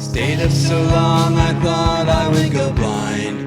Stayed up so long I thought I would go blind.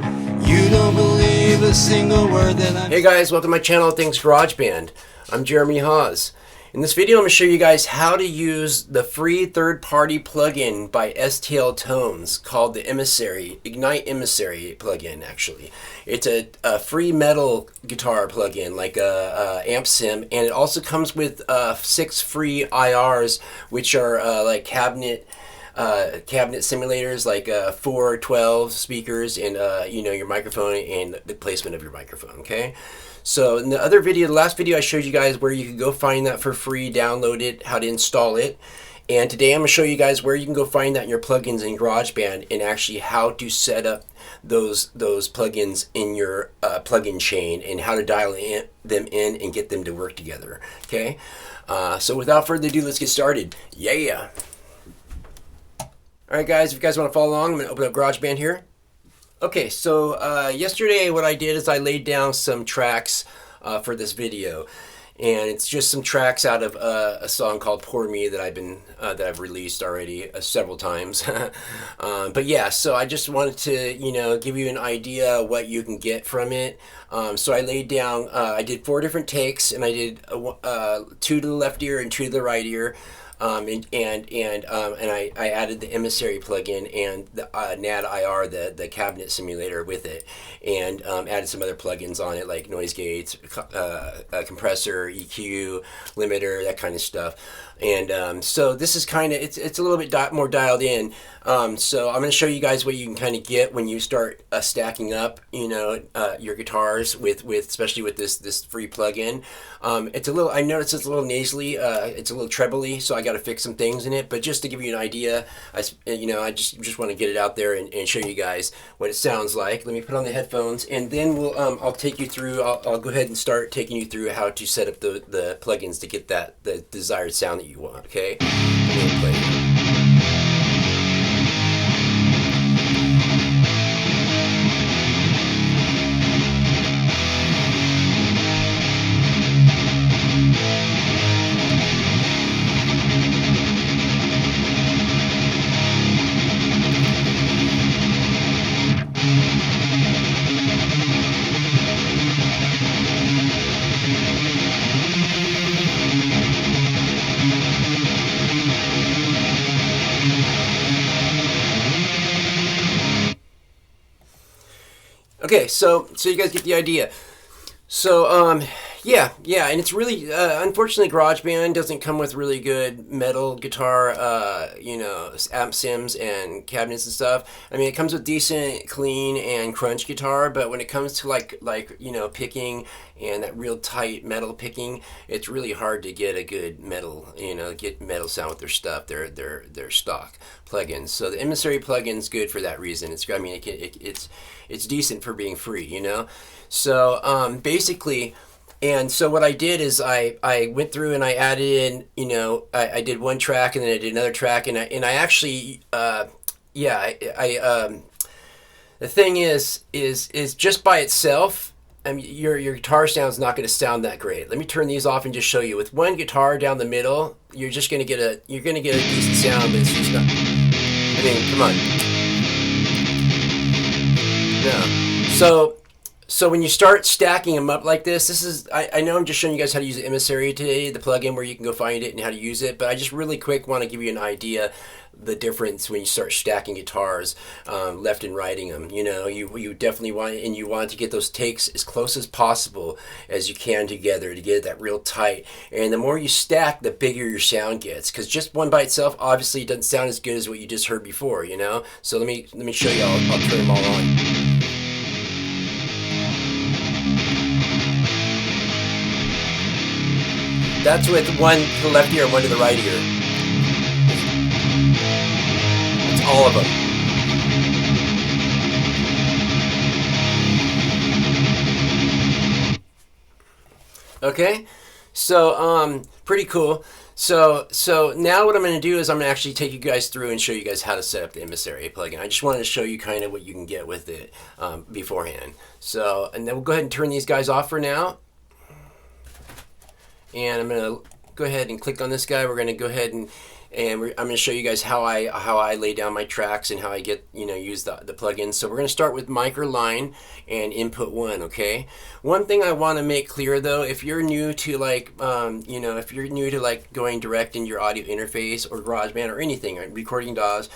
You don't believe a single word that I'm... Hey guys, welcome to my channel, Thanks GarageBand. I'm Jeremy Hawes. In this video I'm going to show you guys how to use the free third-party plugin by STL Tones called the Emissary, Ignite Emissary plugin actually. It's a free metal guitar plugin like Amp Sim, and it also comes with 6 free IRs which are like cabinet simulators, like 4 12 speakers and you know, your microphone and the placement of your microphone. Okay, so in the other video, the last video, I showed you guys where you can go find that for free, download it, how to install it, and today I'm going to show you guys where you can go find that in your plugins in GarageBand and actually how to set up those plugins in your plugin chain and how to dial them in and get them to work together. Okay, so without further ado, let's get started. Yeah. Alright guys, if you guys want to follow along, I'm going to open up GarageBand here. Okay, so yesterday what I did is I laid down some tracks for this video. And it's just some tracks out of a song called Poor Me that I've released already several times. But yeah, so I just wanted to, you know, give you an idea what you can get from it. So I laid down, I did 4 different takes, and I did 2 to the left ear and 2 to the right ear. And I added the Emissary plugin and the NAD-IR, the cabinet simulator with it, and added some other plugins on it like noise gates, compressor, EQ, limiter, that kind of stuff. And so this is kind of, it's a little bit more dialed in. So I'm going to show you guys what you can kind of get when you start stacking up, you know, your guitars with especially with this free plugin. It's a little, I noticed it's a little nasally, it's a little trebly, so I got to fix some things in it. But just to give you an idea, I just want to get it out there and show you guys what it sounds like. Let me put on the headphones, and then I'll take you through. I'll go ahead and start taking you through how to set up the plugins to get the desired sound that you want. Okay, I'm gonna play it. Okay, so you guys get the idea. So yeah, and it's really unfortunately GarageBand doesn't come with really good metal guitar, you know, amp sims and cabinets and stuff. I mean, it comes with decent, clean and crunch guitar, but when it comes to like you know, picking and that real tight metal picking, it's really hard to get a good metal, you know, get metal sound with their stuff, their stock plugins. So the Emissary plugin's good for that reason. It's, I mean, it's decent for being free, you know. So basically, and so what I did is I went through and I added in, you know, I did one track and then I did another track, and I actually yeah, the thing is just by itself, I mean, your guitar sound's not going to sound that great. Let me turn these off and just show you. With one guitar down the middle, you're just going to get a decent sound, but it's just not. I mean, come on. No. So when you start stacking them up like this is, I know I'm just showing you guys how to use the Emissary today, the plugin where you can go find it and how to use it, but I just really quick want to give you an idea the difference when you start stacking guitars, left and righting them. You know, you definitely want, and you want to get those takes as close as possible as you can together to get that real tight. And the more you stack, the bigger your sound gets, because just one by itself obviously doesn't sound as good as what you just heard before, you know. So let me show you. I'll turn them all on. That's with one to the left ear and one to the right ear. It's all of them. Okay, so pretty cool. So now what I'm going to do is I'm going to actually take you guys through and show you guys how to set up the Emissary plugin. I just wanted to show you kind of what you can get with it beforehand. So, and then we'll go ahead and turn these guys off for now. And I'm going to go ahead and click on this guy. We're going to go ahead and and I'm going to show you guys how I lay down my tracks and how I get, use the plugins. So we're going to start with microline and input 1. Okay, one thing I want to make clear though, if you're new to like if you're new to like going direct in your audio interface or GarageBand or anything, right, recording DAWs,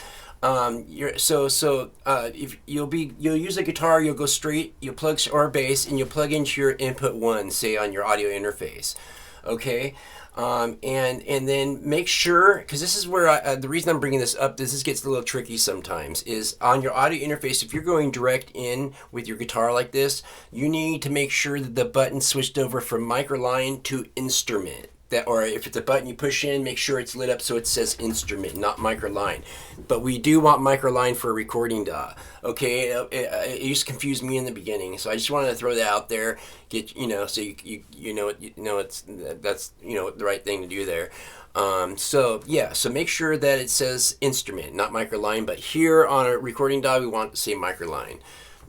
if you'll use a guitar, you'll go straight, you'll plug, or a bass, and you'll plug into your input 1, say on your audio interface. Okay, and then make sure, because this is where the reason I'm bringing this up, this gets a little tricky sometimes, is on your audio interface, if you're going direct in with your guitar like this, you need to make sure that the button switched over from microline to instrument. Or if it's a button you push in, make sure it's lit up so it says instrument, not microline. But we do want microline for a recording DAW. Okay, it used to confuse me in the beginning, so I just wanted to throw that out there. Get so that's the right thing to do there. So make sure that it says instrument, not microline. But here on a recording DAW, we want to say microline.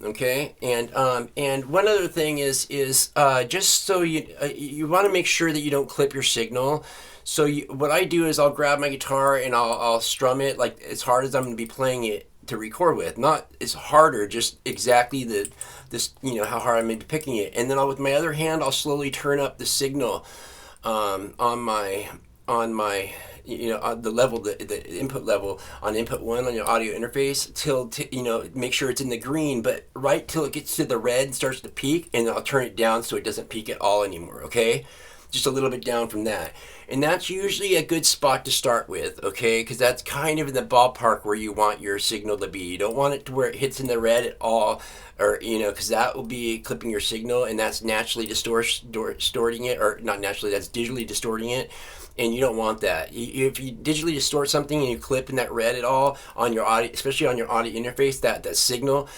Okay, and one other thing is just so you want to make sure that you don't clip your signal. So what I do is I'll grab my guitar and I'll strum it like as hard as I'm going to be playing it to record with. Not as harder, just exactly how hard I'm going to be picking it. And then with my other hand, I'll slowly turn up the signal on my the level, the input level on input 1 on your audio interface till make sure it's in the green, but right till it gets to the red, starts to peak, and I'll turn it down so it doesn't peak at all anymore. Okay, just a little bit down from that, and that's usually a good spot to start with. Okay, because that's kind of in the ballpark where you want your signal to be. You don't want it to where it hits in the red at all, or because that will be clipping your signal, and that's naturally distorting it, or not naturally, that's digitally distorting it. And you don't want that. If you digitally distort something and you clip in that red at all on your audio, especially on your audio interface, that signal,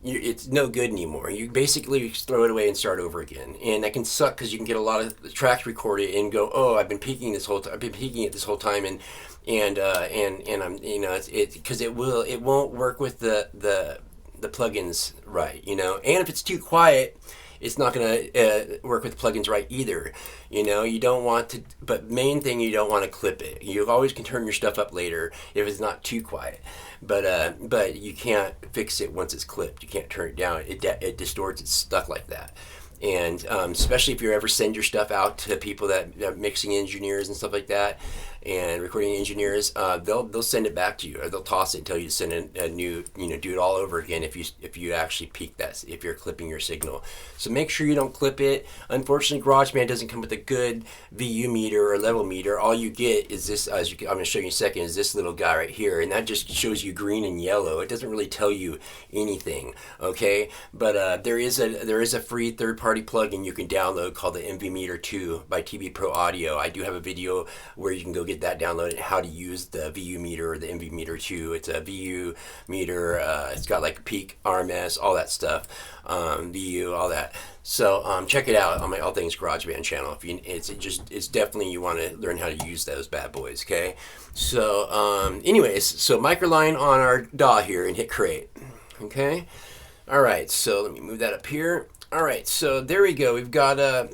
it's no good anymore. You basically throw it away and start over again, and that can suck because you can get a lot of tracks recorded and go, oh, I've been peaking this whole time. I've been peaking it this whole time, and I'm it's because it won't work with the plugins right, and if it's too quiet, it's not going to work with plugins right either. You don't want to, but main thing, you don't want to clip it. You always can turn your stuff up later if it's not too quiet, but you can't fix it once it's clipped. You can't turn it down. It distorts. It's stuck like that. And especially if you ever send your stuff out to people that mixing engineers and stuff like that, and recording engineers, they'll send it back to you, or they'll toss it and tell you to send a new, do it all over again if you actually peak that, if you're clipping your signal. So make sure you don't clip it. Unfortunately, GarageBand doesn't come with a good VU meter or level meter. All you get is this, I'm going to show you in a second, is this little guy right here, and that just shows you green and yellow. It doesn't really tell you anything, okay? But there is a free third-party plugin you can download called the Pt.2 by TB Pro Audio. I do have a video where you can go get that downloaded, and how to use the VU meter or the Pt.2. It's a VU meter. It's got like peak, RMS, all that stuff, VU, all that. So check it out on my All Things GarageBand channel. It's definitely, you want to learn how to use those bad boys. Okay. So anyways, so microline on our DAW here and hit create. Okay. All right. So let me move that up here. All right, so there we go. We've got our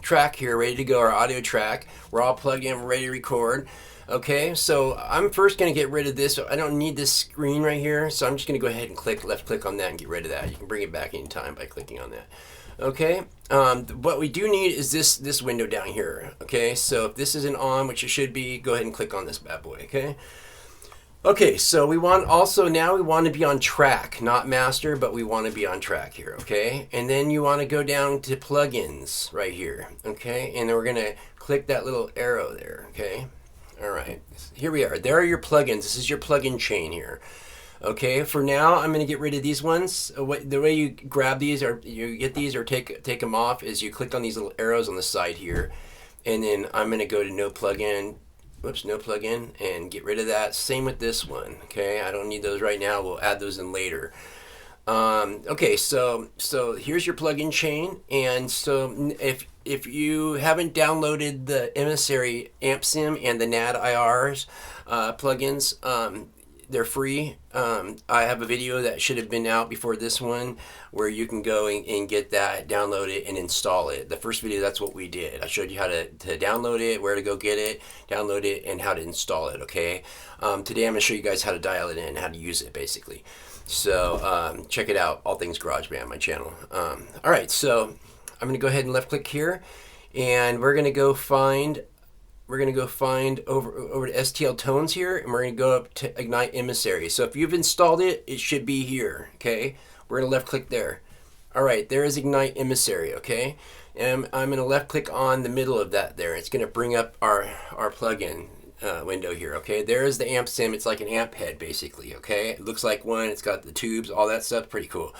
track here ready to go, our audio track. We're all plugged in, we're ready to record. Okay, so I'm first going to get rid of this. I don't need this screen right here, so I'm just going to go ahead and left click on that and get rid of that. You can bring it back anytime by clicking on that. Okay, what we do need is this window down here. Okay, so if this isn't on, which it should be, go ahead and click on this bad boy. Okay. Okay, so we want to be on track, not master, but we want to be on track here, okay? And then you want to go down to plugins right here, okay? And then we're going to click that little arrow there, okay? All right, here we are. There are your plugins. This is your plugin chain here. Okay, for now, I'm going to get rid of these ones. The way you grab these, or you get these or take them off, is you click on these little arrows on the side here. And then I'm going to go to no plugin, and get rid of that. Same with this one. Okay, I don't need those right now. We'll add those in later. Okay, so here's your plugin chain, and so if you haven't downloaded the Emissary Amps Em and the NAD-IRs plugins, they're free. I have a video that should have been out before this one where you can go and get that, download it, and install it. The first video, that's what we did. I showed you how to download it, where to go get it, download it, and how to install it, okay? Today I'm going to show you guys how to dial it in, how to use it, basically. So check it out, All Things GarageBand, my channel. All right, so I'm going to go ahead and left click here, and we're going to go find over to STL Tones here, and we're going to go up to Ignite Emissary. So if you've installed it, it should be here, okay? We're going to left click there. All right, there is Ignite Emissary, okay? And I'm going to left click on the middle of that there. It's going to bring up our plugin window here, okay? There's the amp sim. It's like an amp head, basically, okay? It looks like one. It's got the tubes, all that stuff. Pretty cool.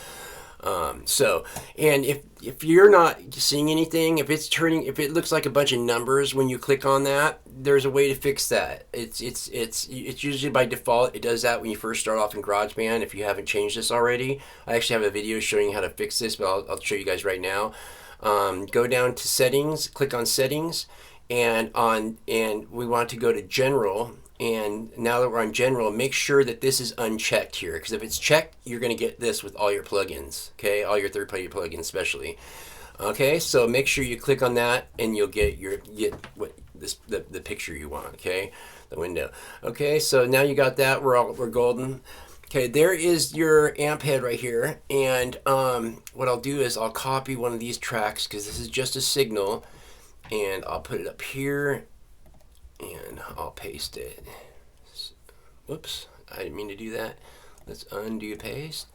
And if you're not seeing anything, if it looks like a bunch of numbers when you click on that, there's a way to fix that. It's usually by default. It does that when you first start off in GarageBand. If you haven't changed this already, I actually have a video showing you how to fix this, but I'll show you guys right now. Go down to settings, click on settings, and we want to go to general. And now that we're on general, make sure that this is unchecked here, because if it's checked, you're going to get this with all your plugins, okay? All your third-party plugins especially. Okay, so make sure you click on that and you'll get the picture you want, okay? The window. Okay, so now you got that, we're golden. Okay, there is your amp head right here, and what I'll do is I'll copy one of these tracks, because this is just a signal, and I'll put it up here. And I'll paste it. Whoops, I didn't mean to do that. Let's undo paste.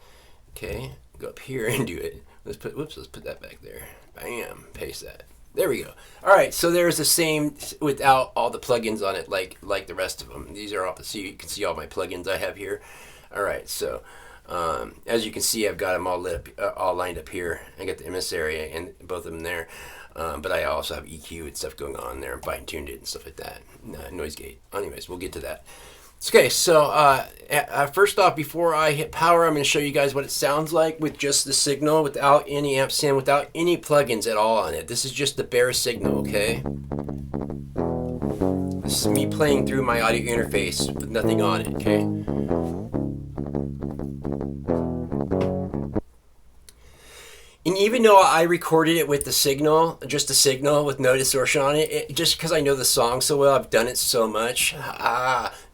Okay, go up here and do it. Let's put that back there. Bam, paste that. There we go. All right, so there's the same without all the plugins on it, like the rest of them. These are all, so you can see all my plugins I have here. All right, so as you can see, I've got them all all lined up here. I got the emissary and both of them there. But I also have EQ and stuff going on there. I'm fine tuned it and stuff like that. Noise gate. Anyways, we'll get to that. Okay, so first off, before I hit power, I'm going to show you guys what it sounds like with just the signal, without any amp sim, without any plugins at all on it. This is just the bare signal, okay? This is me playing through my audio interface with nothing on it, okay? And even though I recorded it with the signal, just a signal with no distortion on it, just because I know the song so well, I've done it so much,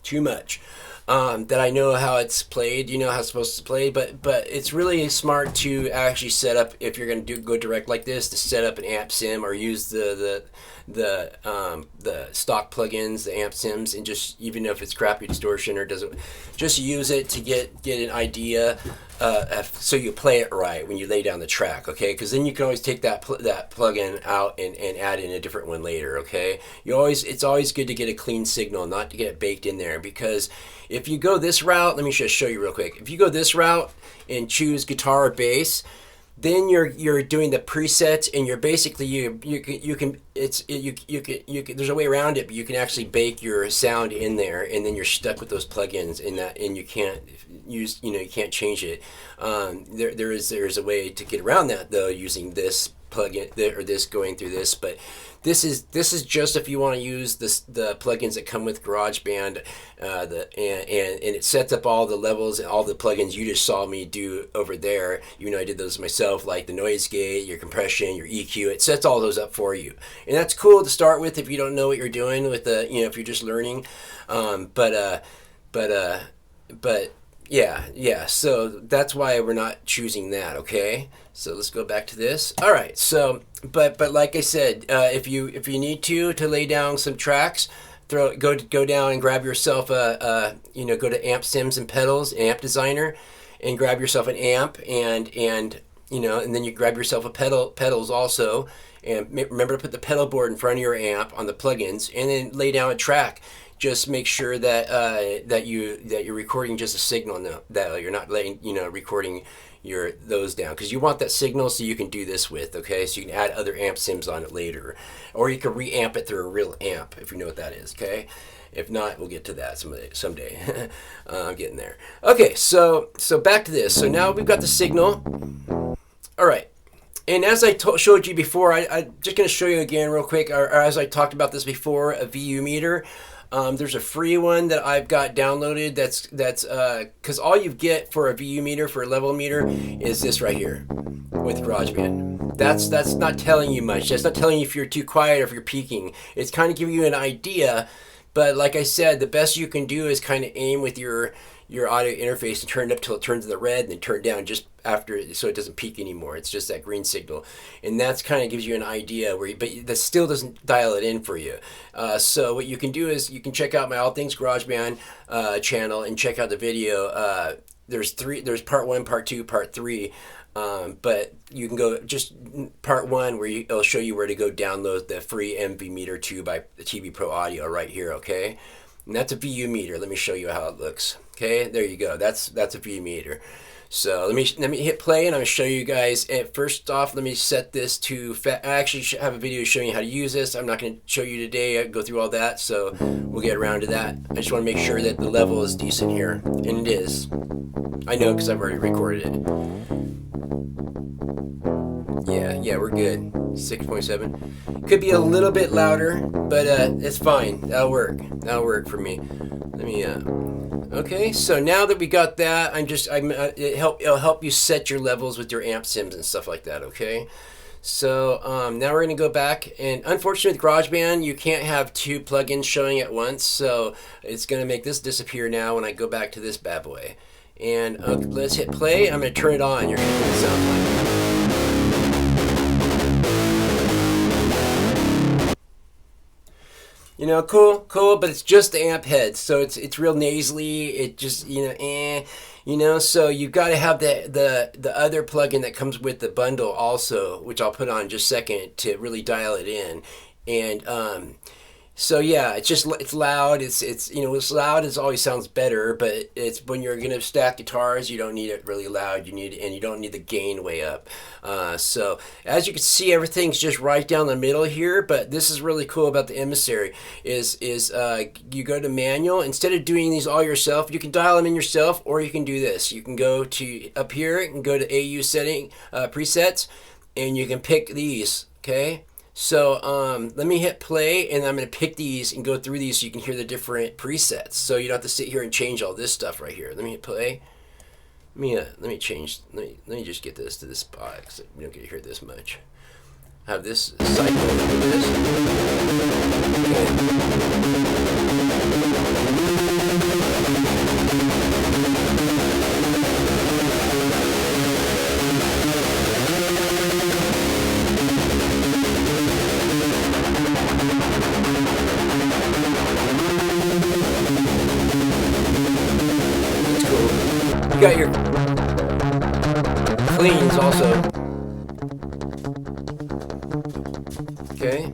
too much, that I know how it's played, you know how it's supposed to play, but it's really smart to actually set up, if you're going to go direct like this, to set up an amp sim or use the stock plugins, the amp sims, and just, even if it's crappy distortion or doesn't, just use it to get an idea, so you play it right when you lay down the track, okay? Because then you can always take that plugin out and add in a different one later, okay? It's always good to get a clean signal, not to get it baked in there, because if you go this route, let me just show you real quick. If you go this route and choose guitar or bass, then you're doing the presets, and you're basically you can there's a way around it, but you can actually bake your sound in there, and then you're stuck with those plugins and you can't use, you can't change it. There's a way to get around that though, using this plugin or this going through this, but this is just if you want to use the plugins that come with GarageBand, and it sets up all the levels and all the plugins you just saw me do over there. You know, I did those myself, like the noise gate, your compression, your EQ. It sets all those up for you, and that's cool to start with if you don't know what you're doing with if you're just learning. But yeah, so that's why we're not choosing that, okay? So let's go back to this. All right, so, but like I said, if you need to lay down some tracks, go down and grab yourself go to Amp Sims and Pedals, Amp Designer, and grab yourself an amp, and then you grab yourself a pedals also, and remember to put the pedal board in front of your amp on the plugins, and then lay down a track. Just make sure that you're recording just a signal now, that you're not recording those down, because you want that signal so you can do this with, okay? So you can add other amp sims on it later, or you can reamp it through a real amp, if you know what that is, okay? If not, we'll get to that someday. I'm getting there. Okay, so back to this. So now we've got the signal. All right. And as I showed you before, I'm just going to show you again real quick, or as I talked about this before, a VU meter. There's a free one that I've got downloaded. That's because all you get for a VU meter, for a level meter, is this right here with GarageBand. That's not telling you much. That's not telling you if you're too quiet or if you're peaking. It's kind of giving you an idea. But like I said, the best you can do is kind of aim with your audio interface and turn it up till it turns to the red, and then turn it down just after, so it doesn't peak anymore. It's just that green signal, and that's kind of gives you an idea where but that still doesn't dial it in for you. So what you can do is you can check out my All Things GarageBand channel and check out the video. There's part 1, part 2, part 3. But you can go just part 1 where it'll show you where to go download the free MV Meter 2 by the TV Pro Audio right here, okay? And that's a VU meter. Let me show you how it looks. Okay, there you go. That's a VU meter. So let me hit play, and I'm gonna show you guys. And first off, let me set this to. I actually have a video showing you how to use this. I'm not gonna show you today. I go through all that, so we'll get around to that. I just want to make sure that the level is decent here, and it is. I know because I've already recorded it. Yeah, we're good. 6.7. Could be a little bit louder, but it's fine. That'll work for me. Let me. Okay, so now that we got that, it'll help you set your levels with your amp sims and stuff like that. Okay, so now we're gonna go back, and unfortunately with GarageBand you can't have 2 plugins showing at once, so it's gonna make this disappear now when I go back to this bad boy. And let's hit play. I'm gonna turn it on. You're gonna hear the sound like. You know, cool, but it's just the amp head, so it's real nasally. It just, so you've got to have the other plugin that comes with the bundle also, which I'll put on in just a second to really dial it in. And so yeah, it's loud. It's loud. It always sounds better, but it's when you're gonna stack guitars, you don't need it really loud. You don't need the gain way up. So as you can see, everything's just right down the middle here. But this is really cool about the Emissary is you go to manual. Instead of doing these all yourself, you can dial them in yourself, or you can do this. You can go to up here and go to AU setting presets, and you can pick these. Okay. So let me hit play, and I'm going to pick these and go through these so you can hear the different presets. So you don't have to sit here and change all this stuff right here. Let me hit play. Let me just get this to this spot because we don't get to hear this much. I have this cycle with this. You got your cleans also. Okay.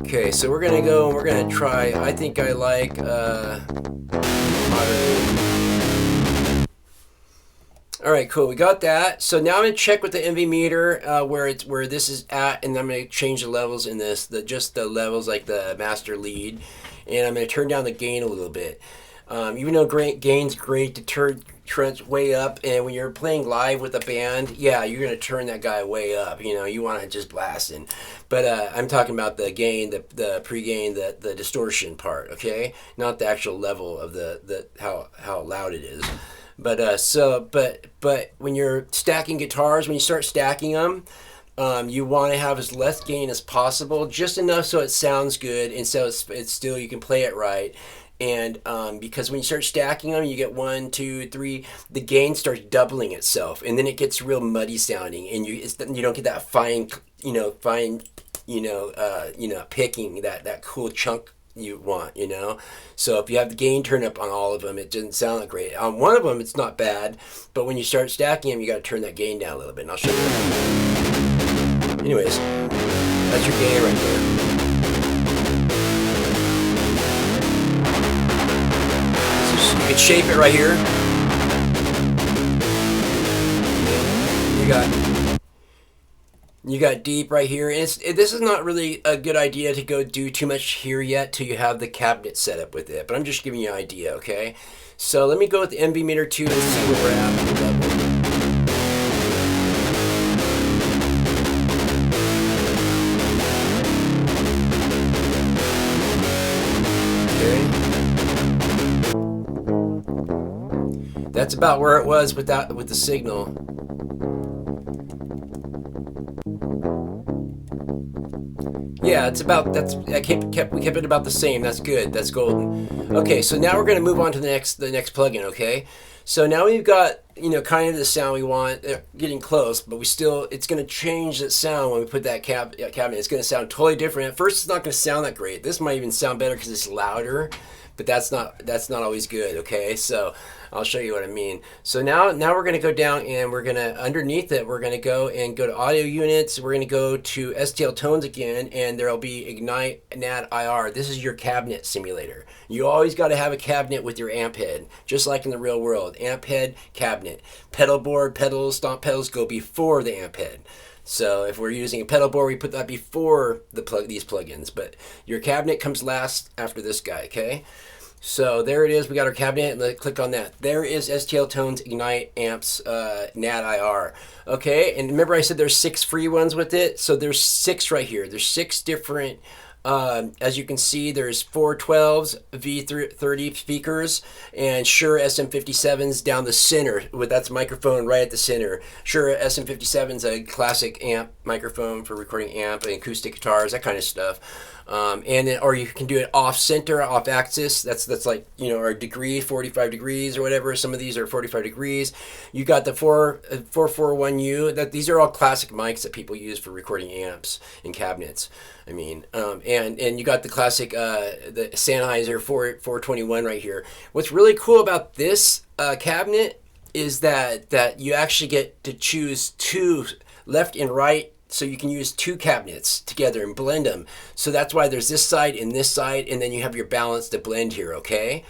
Okay, so we're gonna go and we're gonna try. I think I like All right, cool. We got that. So now I'm gonna check with the MV meter where this is at, and I'm gonna change the levels in this, just the levels like the master lead, and I'm gonna turn down the gain a little bit. Even though gain's great to turn way up, and when you're playing live with a band, yeah, you're gonna turn that guy way up. You want to just blast in. But I'm talking about the gain, the pre-gain, the distortion part. Okay, not the actual level of the how loud it is. But when you're stacking guitars, when you start stacking them, you want to have as less gain as possible, just enough so it sounds good, and so it's still you can play it right. And because when you start stacking them, you get 1, 2, 3, the gain starts doubling itself, and then it gets real muddy sounding, and you don't get that fine picking that cool chunk you want, So if you have the gain turned up on all of them, it doesn't sound like great. On one of them, it's not bad, but when you start stacking them, you got to turn that gain down a little bit, and I'll show you. Anyways, that's your gain right there. You can shape it right here. You got deep right here. And this is not really a good idea to go do too much here yet till you have the cabinet set up with it. But I'm just giving you an idea, okay? So let me go with the MV Meter 2 and see where we're at with the level. That's about where it was with the signal. Yeah, it's about, we kept it about the same. That's good. That's golden. Okay, so now we're going to move on to the next plugin. Okay, so now we've got, you know, kind of the sound we want. Getting close, but it's going to change that sound when we put that cabinet. It's going to sound totally different. At first, it's not going to sound that great. This might even sound better because it's louder, but that's not always good. Okay, so I'll show you what I mean. So now we're going to go down, and we're going to, underneath it, we're going to go to audio units. We're going to go to STL tones again, and there'll be Ignite NAD-IR. This is your cabinet simulator. You always got to have a cabinet with your amp head, just like in the real world. Amp head, cabinet. Pedal board, pedals, stomp pedals go before the amp head. So if we're using a pedal board, we put that before these plugins. But your cabinet comes last after this guy, okay? So there it is. We got our cabinet, and let's click on that. There is STL Tones Ignite Amps NAD-IR. Okay, and remember I said there's 6 free ones with it? So there's 6 right here. There's 6 different, as you can see, there's 412s, V30 speakers, and Shure SM57s down the center. That's microphone right at the center. Shure SM57's a classic amp microphone for recording amp and acoustic guitars, that kind of stuff. And then, or you can do it off center, off axis. That's like, you know, or degree, 45 degrees or whatever. Some of these are 45 degrees. You got the 441U. These are all classic mics that people use for recording amps and cabinets. I mean, and you got the classic the Sennheiser 421 right here. What's really cool about this cabinet is that you actually get to choose 2 left and right. So you can use 2 cabinets together and blend them. So that's why there's this side and this side, and then you have your balance to blend here, okay?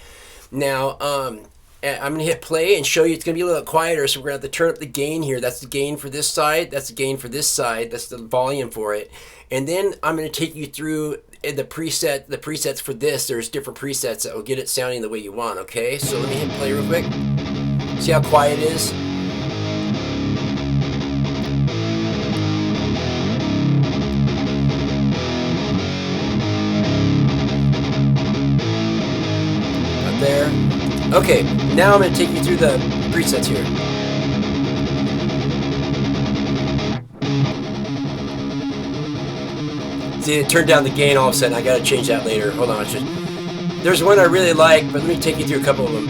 Now, I'm going to hit play and show you. It's going to be a little quieter, so we're going to have to turn up the gain here. That's the gain for this side. That's the gain for this side. That's the volume for it. And then I'm going to take you through the presets for this. There's different presets that will get it sounding the way you want, okay? So let me hit play real quick. See how quiet it is? There. Okay, now I'm going to take you through the presets here. See, it turned down the gain all of a sudden. I got to change that later. Hold on. There's one I really like, but let me take you through a couple of them.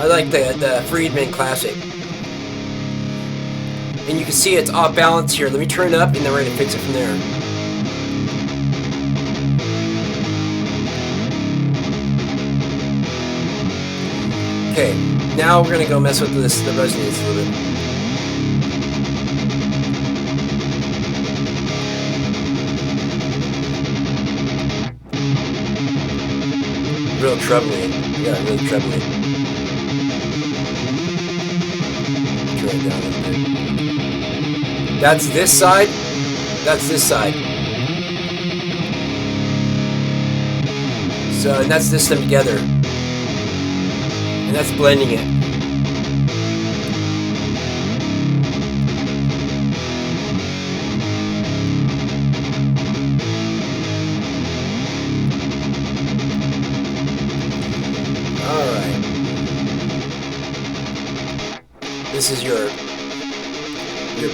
I like the Friedman Classic. And you can see it's off balance here. Let me turn it up, and then we're going to fix it from there. Okay, now we're gonna go mess with the resonance a little bit. Real trebly. Yeah, real trebly. Turn it down a little bit. That's this side. That's this side. So, and that's this them together. And that's blending it. All right. This is your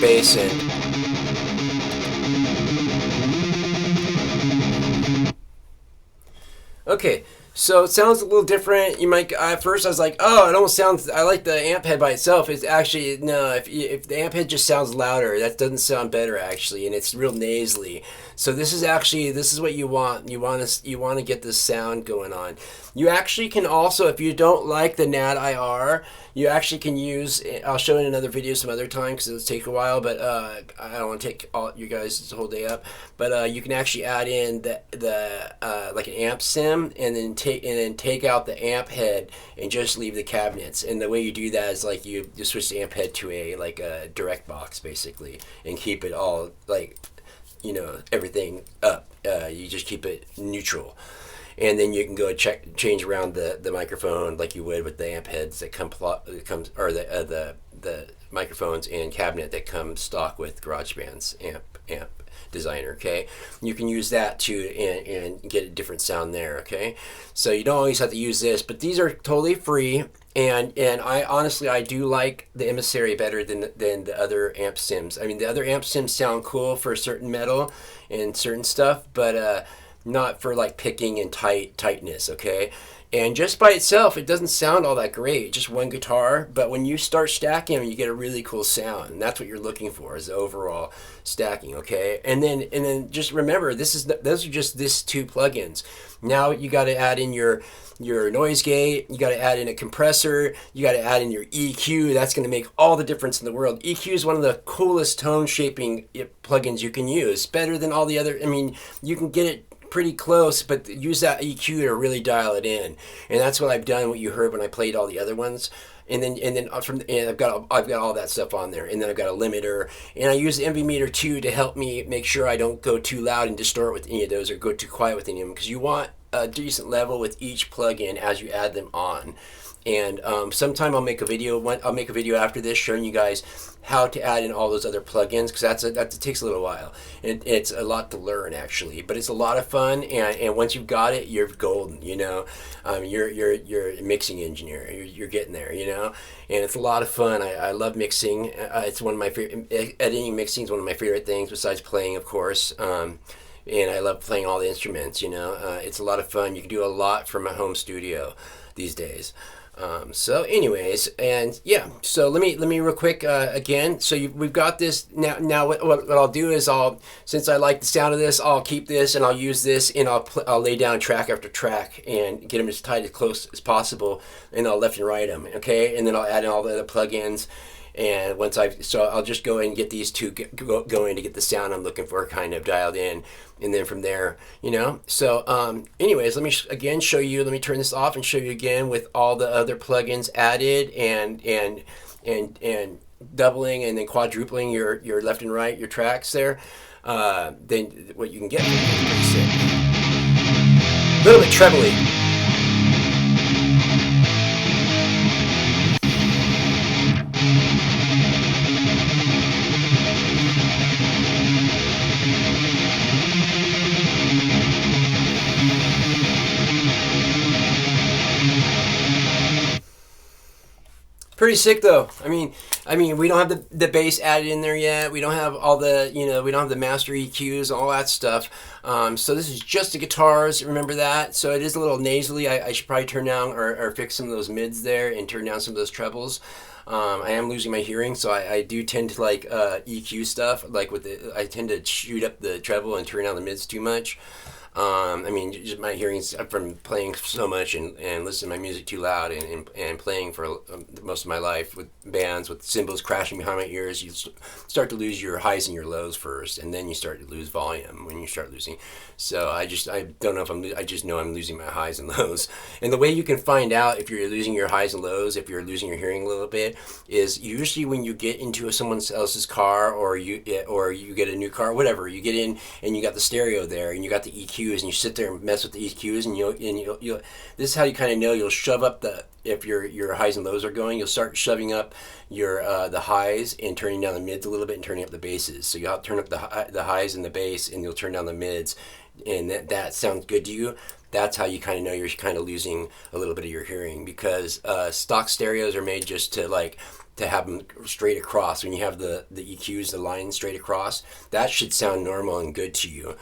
bass end. Okay. So it sounds a little different. You might, at first I was like, oh, it almost sounds, I like the amp head by itself. It's actually, no, if the amp head just sounds louder, that doesn't sound better actually, and it's real nasally. So this is what you want. You want to get this sound going on. You actually can also, if you don't like the NAD-IR, you actually can use, I'll show in another video some other time because it'll take a while, but I don't want to take all you guys the whole day up. But you can actually add in the like an amp sim, and then take out the amp head and just leave the cabinets. And the way you do that is like you switch the amp head to a direct box basically, and keep it all like, you know, everything up. You just keep it neutral. And then you can go change around the microphone like you would with the amp heads that the microphones and cabinet that come stock with GarageBand's amp designer. Okay, you can use that too and get a different sound there. Okay, so you don't always have to use this, but these are totally free. And I honestly, I do like the Emissary better than the other amp sims. I mean, the other amp sims sound cool for certain metal and certain stuff, but not for like picking and tightness. Okay, and just by itself, it doesn't sound all that great. Just one guitar, but when you start stacking them, you get a really cool sound, and that's what you're looking for, is the overall stacking. Okay, and then just remember, those are just this two plugins. Now you got to add in your noise gate, you got to add in a compressor, you got to add in your EQ. That's going to make all the difference in the world. EQ is one of the coolest tone shaping plugins you can use, better than all the other. I mean, you can get it pretty close, but use that EQ to really dial it in. And that's what I've done, what you heard when I played all the other ones. And then I've got all that stuff on there, and then I've got a limiter, and I use the MV meter too to help me make sure I don't go too loud and distort with any of those, or go too quiet with any of them, because you want a decent level with each plugin as you add them on. And sometime I'll make a video. I'll make a video after this showing you guys how to add in all those other plugins, because that takes a little while. It's a lot to learn actually, but it's a lot of fun. And once you've got it, you're golden. You know, you're a mixing engineer. You're getting there. You know, and it's a lot of fun. I love mixing. It's one of my favorite. Editing, mixing is one of my favorite things besides playing, of course. And I love playing all the instruments. You know, it's a lot of fun. You can do a lot from a home studio these days. So anyways, and yeah, so let me real quick again. So we've got this now. What I'll do is since I like the sound of this, I'll keep this and I'll use this, and I'll lay down track after track and get them as tight as close as possible, and I'll left and right them. Okay, and then I'll add in all the other plugins. And I'll just go and get these two going to get the sound I'm looking for kind of dialed in, and then from there, you know. So anyways, let me again show you. Let me turn this off and show you again with all the other plugins added, and doubling and then quadrupling your left and right, your tracks there. Then what you can get is pretty sick. A little bit trebly. Pretty sick though. I mean, we don't have the bass added in there yet. We don't have all the, we don't have the master EQs, all that stuff. So this is just the guitars. Remember that. So it is a little nasally. I should probably turn down or fix some of those mids there and turn down some of those trebles. I am losing my hearing, so I do tend to like EQ stuff. Like I tend to shoot up the treble and turn down the mids too much. Just my hearing's from playing so much and listening to my music too loud and playing for most of my life with bands with cymbals crashing behind my ears. You start to lose your highs and your lows first, and then you start to lose volume when you start losing. So I don't know if I just know I'm losing my highs and lows. And the way you can find out if you're losing your highs and lows, if you're losing your hearing a little bit, is usually when you get into someone else's car, or you get a new car, whatever. You get in and you got the stereo there and you got the EQs, and you sit there and mess with the EQs, and you'll this is how you kind of know. You'll shove up if your highs and lows are going, you'll start shoving up your the highs and turning down the mids a little bit and turning up the basses. So you'll turn up the highs and the bass, and you'll turn down the mids, and that sounds good to you. That's how you kind of know you're kind of losing a little bit of your hearing, because stock stereos are made just to have them straight across. When you have the EQs, the line straight across, that should sound normal and good to you.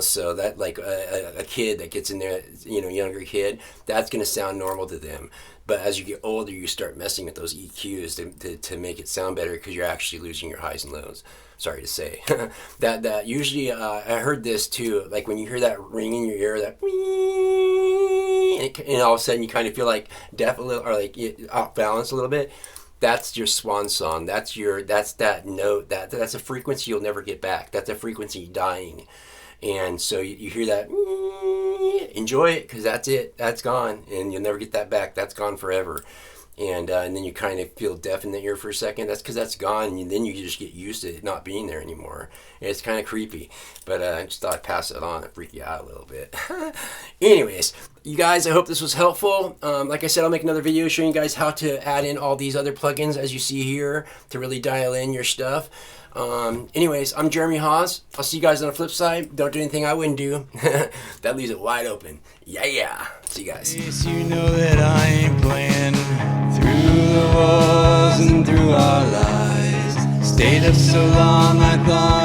So that like a kid that gets in there, younger kid, that's going to sound normal to them. But as you get older, you start messing with those EQs to make it sound better, because you're actually losing your highs and lows. Sorry to say. that usually, I heard this too, like when you hear that ring in your ear, that and all of a sudden you kind of feel like deaf a little, or like off balance a little bit. That's your swan song. That's that note. That's a frequency you'll never get back. That's a frequency dying. And so you hear that, enjoy it, because that's it. That's gone, and you'll never get that back. That's gone forever. and then you kind of feel deaf in the ear for a second. That's because that's gone, and then you just get used to it not being there anymore. And it's kind of creepy, but I just thought I'd pass it on and freak you out a little bit. Anyways, you guys, I hope this was helpful. Like I said, I'll make another video showing you guys how to add in all these other plugins as you see here to really dial in your stuff. Anyways, I'm Jeremy Hawes. I'll see you guys on the flip side. Don't do anything I wouldn't do. That leaves it wide open. Yeah. See you guys. Yes, you know that I ain't playing through the walls and through our lives. Stayed up so long I thought